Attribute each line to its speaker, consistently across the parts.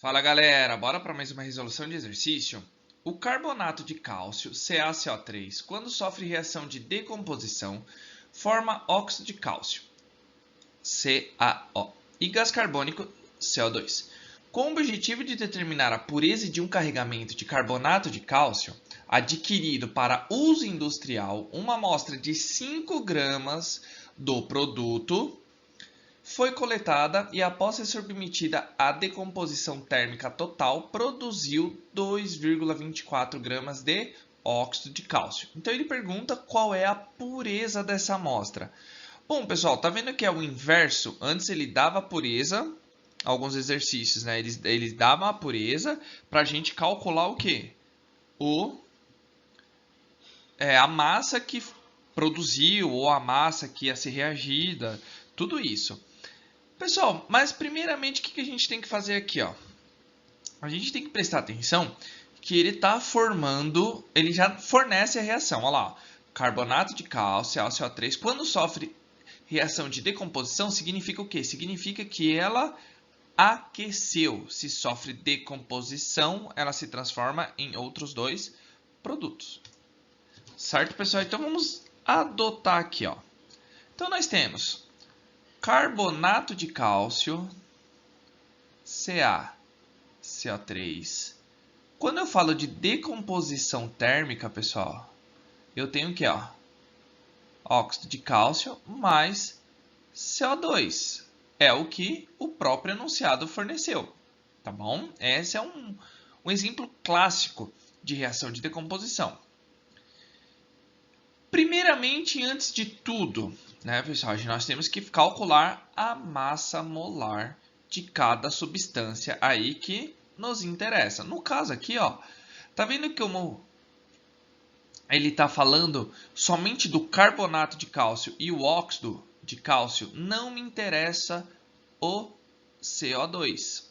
Speaker 1: Fala galera, bora para mais uma resolução de exercício? O carbonato de cálcio, CaCO3, quando sofre reação de decomposição, forma óxido de cálcio, CaO, e gás carbônico, CO2. Com o objetivo de determinar a pureza de um carregamento de carbonato de cálcio, adquirido para uso industrial, uma amostra de 5 gramas do produto foi coletada e, após ser submetida à decomposição térmica total, produziu 2,24 gramas de óxido de cálcio. Então ele pergunta qual é a pureza dessa amostra. Bom, pessoal, tá vendo que é o inverso? Antes ele dava a pureza, alguns exercícios, né? Eles davam a pureza para a gente calcular o quê? A massa que produziu ou a massa que ia ser reagida, tudo isso. Pessoal, mas primeiramente o que a gente tem que fazer aqui, ó? A gente tem que prestar atenção que ele está formando, ele já fornece a reação, olha lá, carbonato de cálcio, CaCO3, quando sofre reação de decomposição, significa o quê? Significa que ela aqueceu. Se sofre decomposição, ela se transforma em outros dois produtos. Certo, pessoal? Então vamos adotar aqui, ó. Então nós temos carbonato de cálcio, CaCO3. Quando eu falo de decomposição térmica, pessoal, eu tenho aqui, ó, óxido de cálcio mais CO2. É o que o próprio enunciado forneceu, tá bom? Esse é um exemplo clássico de reação de decomposição. Primeiramente, antes de tudo, né, pessoal, nós temos que calcular a massa molar de cada substância aí que nos interessa. No caso aqui, ó, tá vendo que ele está falando somente do carbonato de cálcio e o óxido de cálcio? Não me interessa o CO2.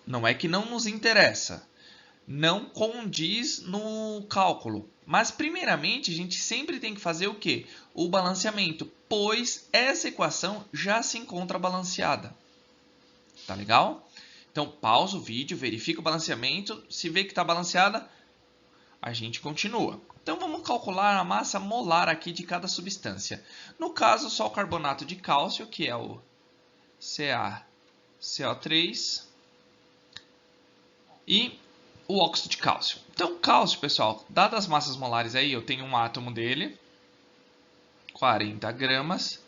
Speaker 1: Não é que não nos interessa, não condiz no cálculo. Mas, primeiramente, a gente sempre tem que fazer o quê? O balanceamento, pois essa equação já se encontra balanceada. Tá legal? Então, pausa o vídeo, verifica o balanceamento. Se vê que está balanceada, a gente continua. Então, vamos calcular a massa molar aqui de cada substância. No caso, só o carbonato de cálcio, que é o CaCO3, e o óxido de cálcio. Então, cálcio, pessoal, dadas as massas molares aí, eu tenho um átomo dele, 40 gramas.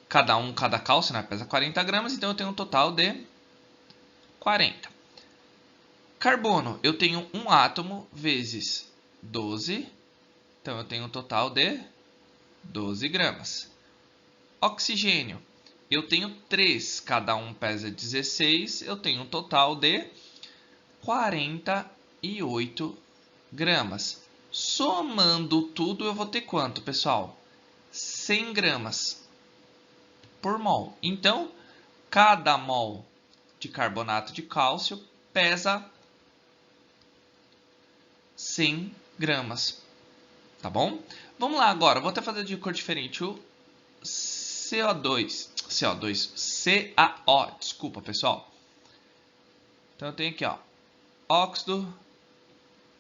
Speaker 1: Cada cálcio, né, pesa 40 gramas, então eu tenho um total de 40. Carbono, eu tenho um átomo vezes 12, então eu tenho um total de 12 gramas. Oxigênio, eu tenho 3, cada um pesa 16, eu tenho um total de 48 gramas. Somando tudo, eu vou ter quanto, pessoal? 100 gramas por mol. Então, cada mol de carbonato de cálcio pesa 100 gramas. Tá bom? Vamos lá agora. Vou até fazer de cor diferente. O CaO, desculpa, pessoal. Então, eu tenho aqui, ó, óxido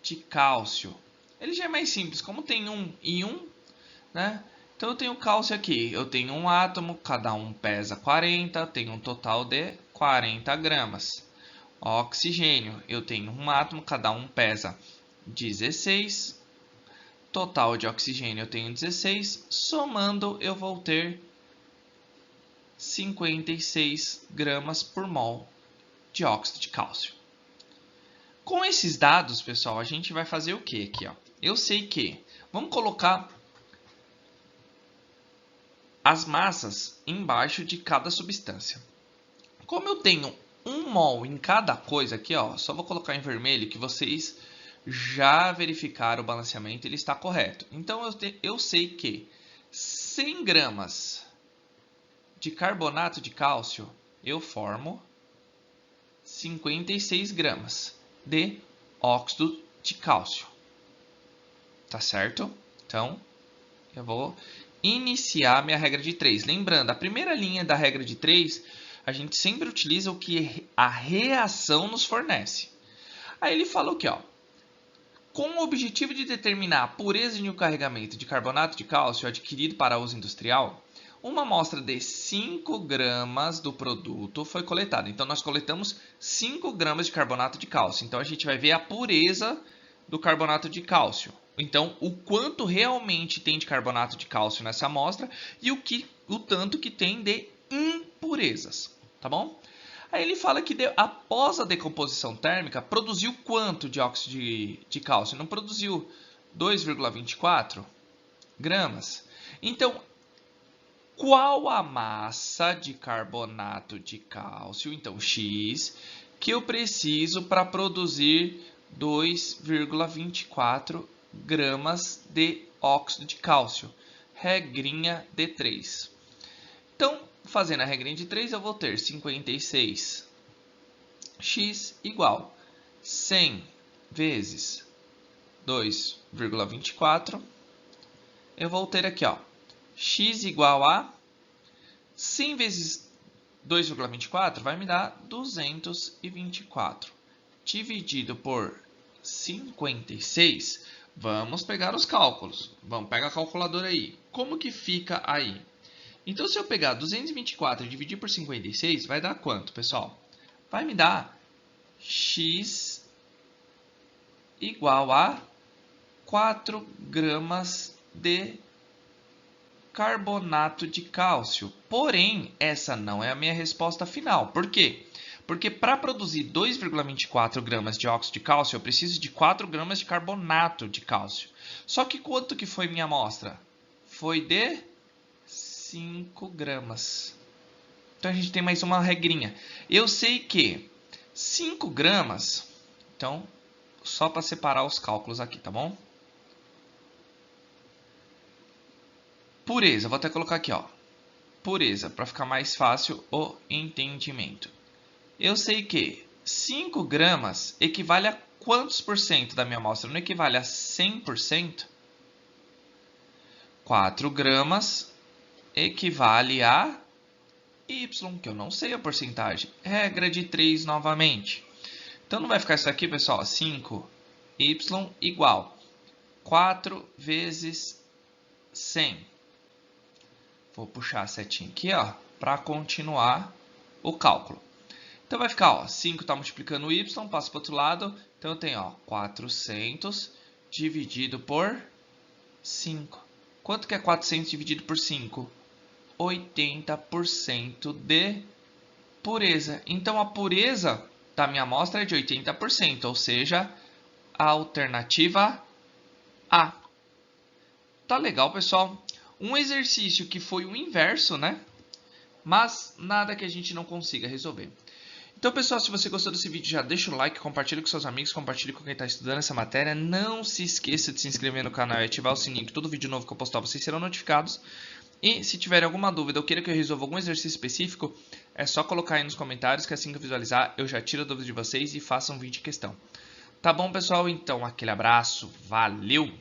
Speaker 1: de cálcio. Ele já é mais simples, como tem um e um, né? Então eu tenho cálcio aqui, eu tenho um átomo, cada um pesa 40, tenho um total de 40 gramas. Oxigênio, eu tenho um átomo, cada um pesa 16, total de oxigênio eu tenho 16, somando eu vou ter 56 gramas por mol de óxido de cálcio. Com esses dados, pessoal, a gente vai fazer o que aqui, ó? Eu sei que, vamos colocar as massas embaixo de cada substância. Como eu tenho 1 mol em cada coisa aqui, ó, só vou colocar em vermelho que vocês já verificaram o balanceamento, ele está correto. Então eu sei que 100 gramas de carbonato de cálcio eu formo 56 gramas de óxido de cálcio. Tá certo? Então, eu vou iniciar minha regra de 3. Lembrando, a primeira linha da regra de 3 A gente sempre utiliza o que a reação nos fornece. Aí ele falou aqui, ó. Com o objetivo de determinar a pureza de um carregamento de carbonato de cálcio adquirido para uso industrial, uma amostra de 5 gramas do produto foi coletada. Então, nós coletamos 5 gramas de carbonato de cálcio. Então, a gente vai ver a pureza do carbonato de cálcio. Então, o quanto realmente tem de carbonato de cálcio nessa amostra e o tanto que tem de impurezas, tá bom? Aí ele fala que após a decomposição térmica, produziu quanto de óxido de cálcio? Não produziu 2,24 gramas. Então, qual a massa de carbonato de cálcio, então X, que eu preciso para produzir 2,24 gramas de óxido de cálcio? Regrinha de 3. Então, fazendo a regrinha de 3, eu vou ter 56. X igual 100 vezes 2,24. Eu vou ter aqui, ó, X igual a 100 vezes 2,24 vai me dar 224. Dividido por 56, vamos pegar os cálculos. Vamos pegar a calculadora aí. Como que fica aí? Então, se eu pegar 224 e dividir por 56, vai dar quanto, pessoal? Vai me dar X igual a 4 gramas de carbonato de cálcio. Porém, essa não é a minha resposta final. Por quê? Porque para produzir 2,24 gramas de óxido de cálcio, eu preciso de 4 gramas de carbonato de cálcio. Só que quanto que foi minha amostra? Foi de 5 gramas. Então, a gente tem mais uma regrinha. Eu sei que 5 gramas... Então, só para separar os cálculos aqui, tá bom? Pureza, vou até colocar aqui, ó. Pureza, para ficar mais fácil o entendimento. Eu sei que 5 gramas equivale a quantos por cento da minha amostra? Não equivale a 100%? 4 gramas equivale a Y, que eu não sei a porcentagem. Regra de 3 novamente. Então, não vai ficar isso aqui, pessoal. 5y igual 4 vezes 100. Vou puxar a setinha aqui, ó, para continuar o cálculo. Então, vai ficar, ó, 5 está multiplicando o y, passa para o outro lado. Então, eu tenho, ó, 400 dividido por 5. Quanto que é 400 dividido por 5? 80% de pureza. Então, a pureza da minha amostra é de 80%, ou seja, a alternativa A. Tá legal, pessoal? Um exercício que foi o inverso, né? Mas nada que a gente não consiga resolver. Então, pessoal, se você gostou desse vídeo, já deixa o like, compartilha com seus amigos, compartilha com quem está estudando essa matéria. Não se esqueça de se inscrever no canal e ativar o sininho, que todo vídeo novo que eu postar vocês serão notificados. E se tiver alguma dúvida ou queira que eu resolva algum exercício específico, é só colocar aí nos comentários que assim que eu visualizar, eu já tiro a dúvida de vocês e faço um vídeo de questão. Tá bom, pessoal? Então, aquele abraço, valeu!